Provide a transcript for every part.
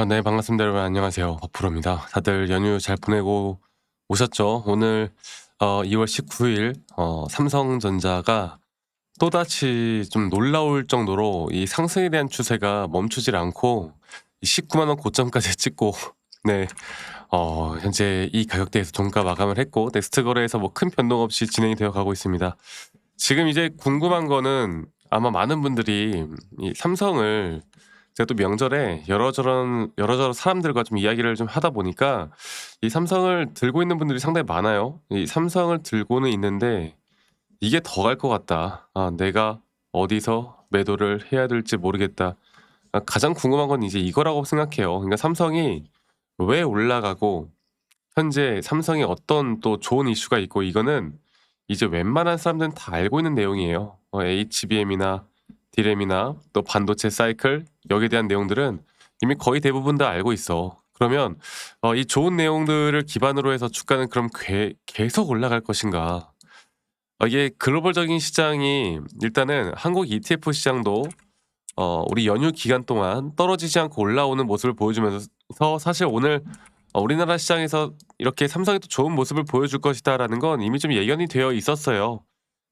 네, 반갑습니다. 여러분 안녕하세요. 버프로입니다. 다들 연휴 잘 보내고 오셨죠? 오늘 2월 19일 삼성전자가 또다시 좀 놀라울 정도로 이 상승에 대한 추세가 멈추질 않고 이 19만 원 고점까지 찍고 네. 현재 이 가격대에서 종가 마감을 했고 넥스트 거래에서 뭐 큰 변동 없이 진행이 되어 가고 있습니다. 지금 이제 궁금한 거는 아마 많은 분들이 이 삼성을 제가 또 명절에 여러저런 사람들과 좀 이야기를 좀 하다 보니까 이 삼성을 들고 있는 분들이 상당히 많아요. 이 삼성을 들고는 있는데 '이게 더 갈 것 같다. 내가 어디서 매도를 해야 될지 모르겠다.' 가장 궁금한 건 이제 이거라고 생각해요. 그러니까 삼성이 왜 올라가고 현재 삼성에 어떤 또 좋은 이슈가 있고 이거는 이제 웬만한 사람들은 다 알고 있는 내용이에요. HBM이나 D램이나 또 반도체 사이클 여기에 대한 내용들은 이미 거의 대부분 다 알고 있어. 그러면 이 좋은 내용들을 기반으로 해서 주가는 그럼 계속 올라갈 것인가? 이게 글로벌적인 시장이 일단은 한국 ETF 시장도 우리 연휴 기간 동안 떨어지지 않고 올라오는 모습을 보여주면서 사실 오늘 우리나라 시장에서 이렇게 삼성이 또 좋은 모습을 보여줄 것이다라는 건 이미 좀 예견이 되어 있었어요.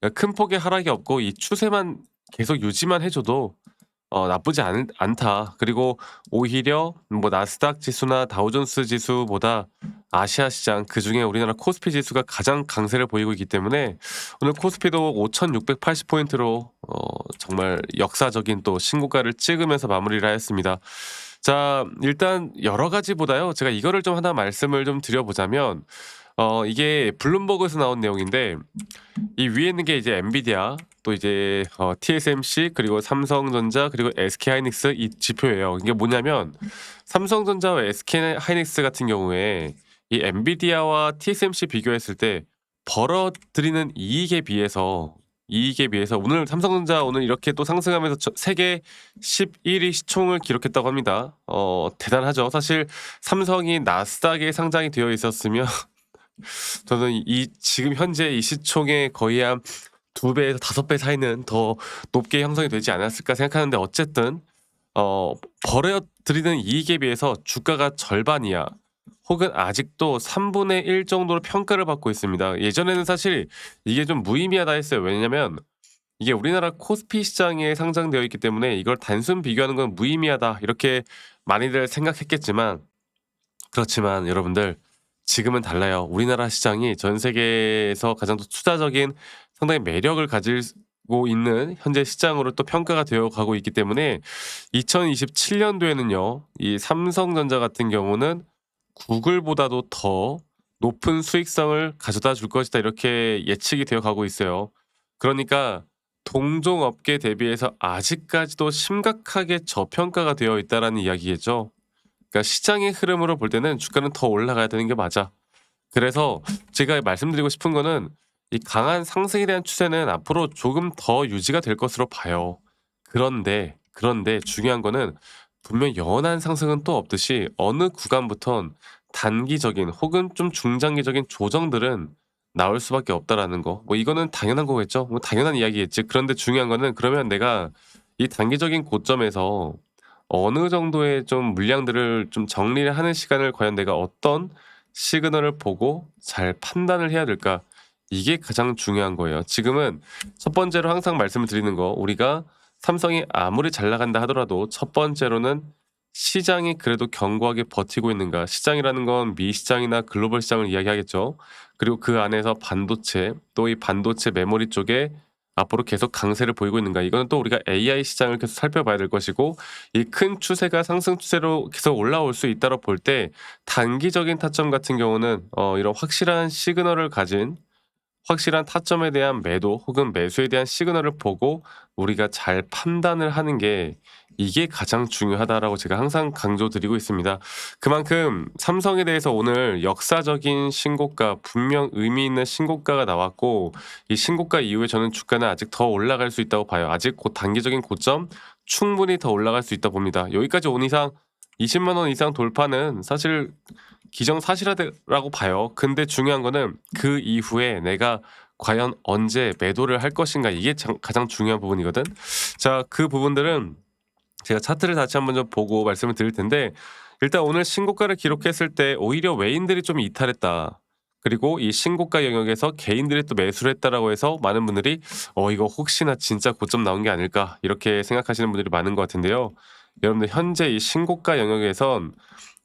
그러니까 큰 폭의 하락이 없고 이 추세만 계속 유지만 해 줘도 나쁘지 않다. 그리고 오히려 뭐 나스닥 지수나 다우존스 지수보다 아시아 시장 그중에 우리나라 코스피 지수가 가장 강세를 보이고 있기 때문에 오늘 코스피도 5,680 포인트로 정말 역사적인 또 신고가를 찍으면서 마무리를 하였습니다. 자, 일단 여러 가지보다요. 제가 이거를 좀 하나 말씀을 좀 드려보자면 이게 블룸버그에서 나온 내용인데 이 위에 있는 게 이제 엔비디아 또 이제 TSMC 그리고 삼성전자 그리고 SK하이닉스 이 지표예요. 이게 뭐냐면 삼성전자와 SK하이닉스 같은 경우에 이 엔비디아와 TSMC 비교했을 때 벌어들이는 이익에 비해서 오늘 삼성전자 오늘 이렇게 또 상승하면서 세계 11위 시총을 기록했다고 합니다. 대단하죠. 사실 삼성이 나스닥에 상장이 되어 있었으면 저는 이 지금 현재 이 시총의 거의 한 2배에서 5배 사이는 더 높게 형성이 되지 않았을까 생각하는데 어쨌든 어 벌어들이는 이익에 비해서 주가가 절반이야. 혹은 아직도 3분의 1 정도로 평가를 받고 있습니다. 예전에는 사실 이게 좀 무의미하다 했어요. 왜냐면 이게 우리나라 코스피 시장에 상장되어 있기 때문에 이걸 단순 비교하는 건 무의미하다 이렇게 많이들 생각했겠지만 그렇지만 여러분들 지금은 달라요. 우리나라 시장이 전 세계에서 가장 또 투자적인 상당히 매력을 가지고 있는 현재 시장으로 또 평가가 되어 가고 있기 때문에 2027년도에는요. 이 삼성전자 같은 경우는 구글보다도 더 높은 수익성을 가져다 줄 것이다. 이렇게 예측이 되어 가고 있어요. 그러니까 동종 업계 대비해서 아직까지도 심각하게 저평가가 되어 있다라는 이야기겠죠. 그러니까 시장의 흐름으로 볼 때는 주가는 더 올라가야 되는 게 맞아. 그래서 제가 말씀드리고 싶은 거는 이 강한 상승에 대한 추세는 앞으로 조금 더 유지가 될 것으로 봐요. 그런데 중요한 거는 분명 영원한 상승은 또 없듯이 어느 구간부턴 단기적인 혹은 좀 중장기적인 조정들은 나올 수밖에 없다라는 거. 뭐 이거는 당연한 거겠죠. 뭐 당연한 이야기겠지. 그런데 중요한 거는 그러면 내가 이 단기적인 고점에서 어느 정도의 좀 물량들을 좀 정리를 하는 시간을 과연 내가 어떤 시그널을 보고 잘 판단을 해야 될까? 이게 가장 중요한 거예요. 지금은 첫 번째로 항상 말씀을 드리는 거 우리가 삼성이 아무리 잘 나간다 하더라도 첫 번째로는 시장이 그래도 견고하게 버티고 있는가. 시장이라는 건 미시장이나 글로벌 시장을 이야기하겠죠. 그리고 그 안에서 반도체 또 이 반도체 메모리 쪽에 앞으로 계속 강세를 보이고 있는가. 이거는 또 우리가 AI 시장을 계속 살펴봐야 될 것이고 이 큰 추세가 상승 추세로 계속 올라올 수 있다고 볼 때 단기적인 타점 같은 경우는 이런 확실한 시그널을 가진 확실한 타점에 대한 매도 혹은 매수에 대한 시그널을 보고 우리가 잘 판단을 하는 게 이게 가장 중요하다라고 제가 항상 강조드리고 있습니다. 그만큼 삼성에 대해서 오늘 역사적인 신고가 분명 의미 있는 신고가가 나왔고 이 신고가 이후에 저는 주가는 아직 더 올라갈 수 있다고 봐요. 아직 단기적인 고점 충분히 더 올라갈 수 있다 봅니다. 여기까지 온 이상 20만 원 이상 돌파는 사실 기정사실화라고 봐요. 근데 중요한 거는 그 이후에 내가 과연 언제 매도를 할 것인가 이게 가장 중요한 부분이거든. 자, 그 부분들은 제가 차트를 다시 한번 좀 보고 말씀을 드릴 텐데, 일단 오늘 신고가를 기록했을 때 오히려 외인들이 좀 이탈했다. 그리고 이 신고가 영역에서 개인들이 또 매수를 했다라고 해서 많은 분들이 이거 혹시나 진짜 고점 나온 게 아닐까 이렇게 생각하시는 분들이 많은 것 같은데요. 여러분들 현재 이 신고가 영역에선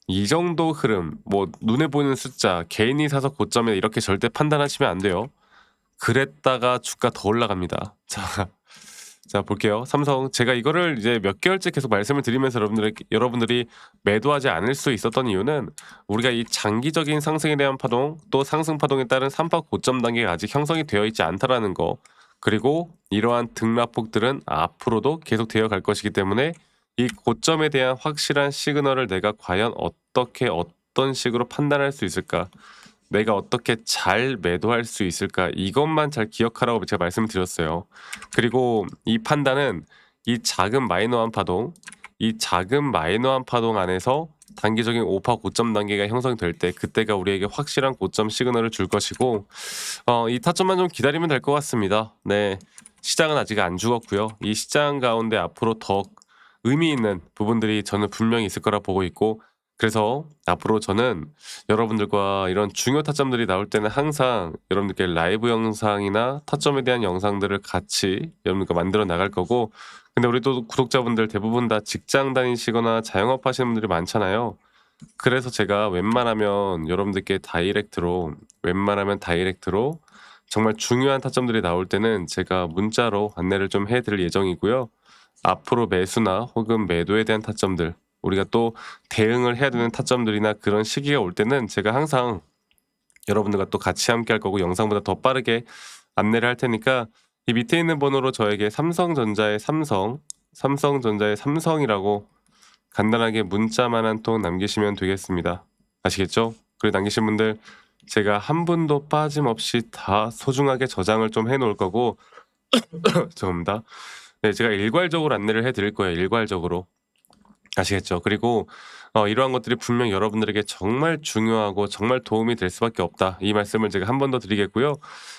이 정도 흐름, 뭐 눈에 보이는 숫자, 개인이 사서 고점에 이렇게 절대 판단하시면 안 돼요. 그랬다가 주가 더 올라갑니다. 자, 자 볼게요. 삼성, 제가 이거를 이제 몇 개월째 계속 말씀을 드리면서 여러분들이 매도하지 않을 수 있었던 이유는, 우리가 이 장기적인 상승에 대한 파동, 또 상승 파동에 따른 3파 고점 단계가 아직 형성이 되어 있지 않다라는 거, 그리고 이러한 등락폭들은 앞으로도 계속 되어 갈 것이기 때문에 이 고점에 대한 확실한 시그널을 내가 과연 어떻게 어떤 식으로 판단할 수 있을까, 내가 어떻게 잘 매도할 수 있을까, 이것만 잘 기억하라고 제가 말씀드렸어요. 그리고 이 판단은 이 작은 마이너한 파동, 이 작은 마이너한 파동 안에서 단기적인 5파 고점 단계가 형성될 때, 그때가 우리에게 확실한 고점 시그널을 줄 것이고, 이 타점만 좀 기다리면 될 것 같습니다. 네, 시장은 아직 안 죽었고요. 이 시장 가운데 앞으로 더 의미 있는 부분들이 저는 분명히 있을 거라 보고 있고, 그래서 앞으로 저는 여러분들과 이런 중요 타점들이 나올 때는 항상 여러분들께 라이브 영상이나 타점에 대한 영상들을 같이 여러분들과 만들어 나갈 거고, 근데 우리 또 구독자분들 대부분 다 직장 다니시거나 자영업 하시는 분들이 많잖아요. 그래서 제가 웬만하면 다이렉트로 정말 중요한 타점들이 나올 때는 제가 문자로 안내를 좀 해드릴 예정이고요. 앞으로 매수나 혹은 매도에 대한 타점들, 우리가 또 대응을 해야 되는 타점들이나 그런 시기가 올 때는 제가 항상 여러분들과 또 같이 함께 할 거고, 영상보다 더 빠르게 안내를 할 테니까 이 밑에 있는 번호로 저에게 삼성전자의 삼성이라고 간단하게 문자만 한 통 남기시면 되겠습니다. 아시겠죠? 그리고 남기신 분들 제가 한 분도 빠짐없이 다 소중하게 저장을 좀 해놓을 거고, 죄송합니다. 네, 제가 일괄적으로 안내를 해드릴 거예요. 일괄적으로. 아시겠죠? 그리고 이러한 것들이 분명 여러분들에게 정말 중요하고 정말 도움이 될 수밖에 없다, 이 말씀을 제가 한 번 더 드리겠고요.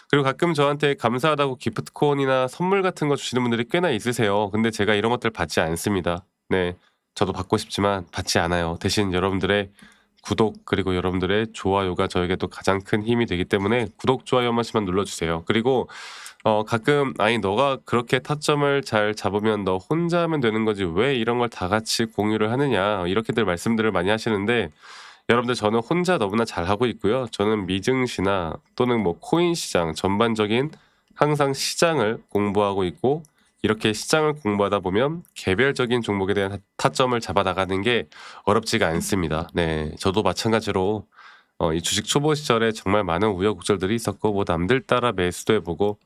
그리고 가끔 저한테 감사하다고 기프트콘이나 선물 같은 거 주시는 분들이 꽤나 있으세요. 근데 제가 이런 것들 받지 않습니다. 네, 저도 받고 싶지만 받지 않아요. 대신 여러분들의 구독 그리고 여러분들의 좋아요가 저에게 또 가장 큰 힘이 되기 때문에 구독, 좋아요 한 번씩만 눌러주세요. 그리고 가끔 "아니 너가 그렇게 타점을 잘 잡으면 너 혼자 하면 되는 거지 왜 이런 걸 다 같이 공유를 하느냐." 이렇게들 말씀들을 많이 하시는데, 여러분들 저는 혼자 너무나 잘하고 있고요. 저는 미증시나 또는 뭐 코인 시장 전반적인 항상 시장을 공부하고 있고, 이렇게 시장을 공부하다 보면 개별적인 종목에 대한 타점을 잡아 나가는 게 어렵지가 않습니다. 네, 저도 마찬가지로 이 주식 초보 시절에 정말 많은 우여곡절들이 있었고, 뭐 남들 따라 매수도 해 보고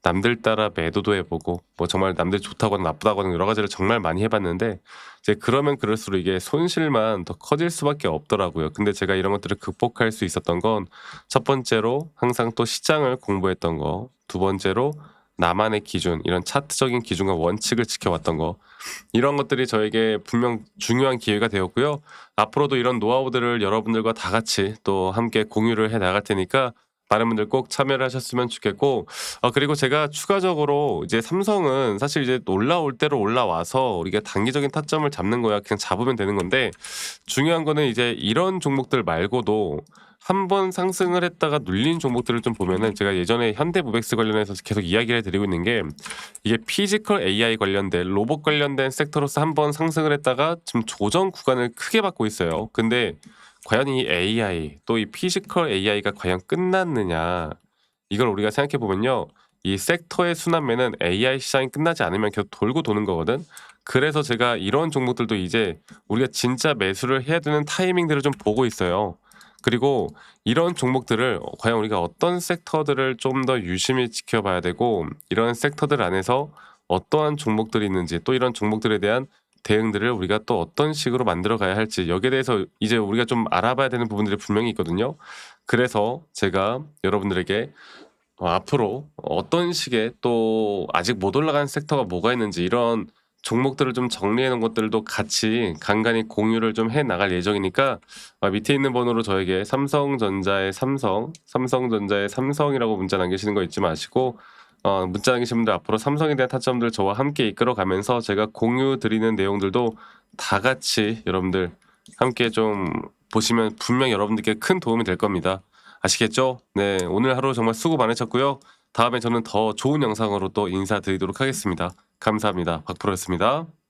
남들 따라 매도도 해 보고, 뭐 정말 남들 좋다거나 나쁘다거나 여러 가지를 정말 많이 해 봤는데, 이제 그러면 그럴수록 이게 손실만 더 커질 수밖에 없더라고요. 근데 제가 이런 것들을 극복할 수 있었던 건, 첫 번째로 항상 또 시장을 공부했던 거, 두 번째로 나만의 기준, 이런 차트적인 기준과 원칙을 지켜왔던 거, 이런 것들이 저에게 분명 중요한 기회가 되었고요. 앞으로도 이런 노하우들을 여러분들과 다 같이 또 함께 공유를 해 나갈 테니까 많은 분들 꼭 참여를 하셨으면 좋겠고, 그리고 제가 추가적으로 이제 삼성은 사실 이제 올라올 대로 올라와서 우리가 단기적인 타점을 잡는 거야 그냥 잡으면 되는 건데, 중요한 거는 이제 이런 종목들 말고도 한 번 상승을 했다가 눌린 종목들을 좀 보면은, 제가 예전에 현대모백스 관련해서 계속 이야기를 해드리고 있는 게, 이게 피지컬 AI 관련된 로봇 관련된 섹터로서 한 번 상승을 했다가 지금 조정 구간을 크게 받고 있어요. 근데 과연 이 AI 또 이 피지컬 AI가 과연 끝났느냐, 이걸 우리가 생각해 보면요, 이 섹터의 순환매는 AI 시장이 끝나지 않으면 계속 돌고 도는 거거든. 그래서 제가 이런 종목들도 이제 우리가 진짜 매수를 해야 되는 타이밍들을 좀 보고 있어요. 그리고 이런 종목들을 과연 우리가 어떤 섹터들을 좀 더 유심히 지켜봐야 되고, 이런 섹터들 안에서 어떠한 종목들이 있는지, 또 이런 종목들에 대한 대응들을 우리가 또 어떤 식으로 만들어 가야 할지, 여기에 대해서 이제 우리가 좀 알아봐야 되는 부분들이 분명히 있거든요. 그래서 제가 여러분들에게 앞으로 어떤 식의 또 아직 못 올라간 섹터가 뭐가 있는지, 이런 종목들을 좀 정리해 놓은 것들도 같이 간간히 공유를 좀 해 나갈 예정이니까, 밑에 있는 번호로 저에게 삼성전자의 삼성이라고 문자 남기시는 거 잊지 마시고, 문자 남기신 분들 앞으로 삼성에 대한 타점들 저와 함께 이끌어가면서 제가 공유 드리는 내용들도 다 같이 여러분들 함께 좀 보시면 분명히 여러분들께 큰 도움이 될 겁니다. 아시겠죠? 네, 오늘 하루 정말 수고 많으셨고요. 다음에 저는 더 좋은 영상으로 또 인사드리도록 하겠습니다. 감사합니다. 박프로였습니다.